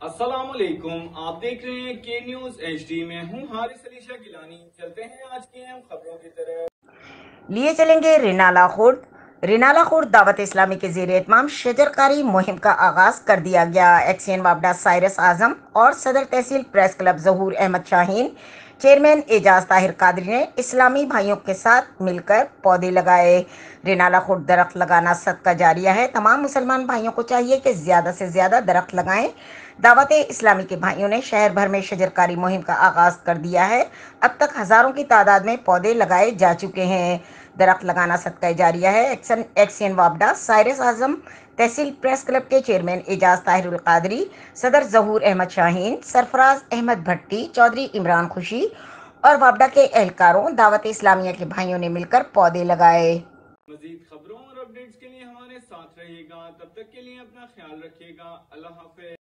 अस्सलामुअलैकुम, आप देख रहे हैं के न्यूज HD में हूं हारिस अली शाह गिलानी। चलते हैं आज की अहम खबरों की तरफ। लिए चलेंगे रिनाला खुर्द। रिनाला खुर्द दावत इस्लामी के ज़ेर एहतमाम शजरकारी मुहिम का आगाज कर दिया गया। एक्सियन वापडा साइरस आजम और सदर तहसील प्रेस क्लब जहूर अहमद शाहीन, चेयरमैन एजाज ताहिर कादरी ने इस्लामी भाइयों के साथ मिलकर पौधे लगाए। रिनाला खुर्द दरख्त लगाना सदका जारिया है। तमाम मुसलमान भाइयों को चाहिए कि ज़्यादा से ज़्यादा दरख्त लगाएं। दावत इस्लामी के भाइयों ने शहर भर में शजरकारी मुहिम का आगाज कर दिया है। अब तक हज़ारों की तादाद में पौधे लगाए जा चुके हैं। दरख्त लगाना सदका जारिया है। एक्सियन वापडा साइरस आजम तहसील प्रेस क्लब के चेयरमैन एजाज ताहिर कादरी, सदर जहूर अहमद शाहीन, सरफराज अहमद भट्टी, चौधरी इमरान खुशी और वापडा के एहलकारों दावत इस्लामिया के भाइयों ने मिलकर पौधे लगाए। मजीद खबरों और अपडेट्स के लिए हमारे साथ रहिएगा। तब तक के लिए अपना ख्याल रखिएगा। अल्लाह हाफिज।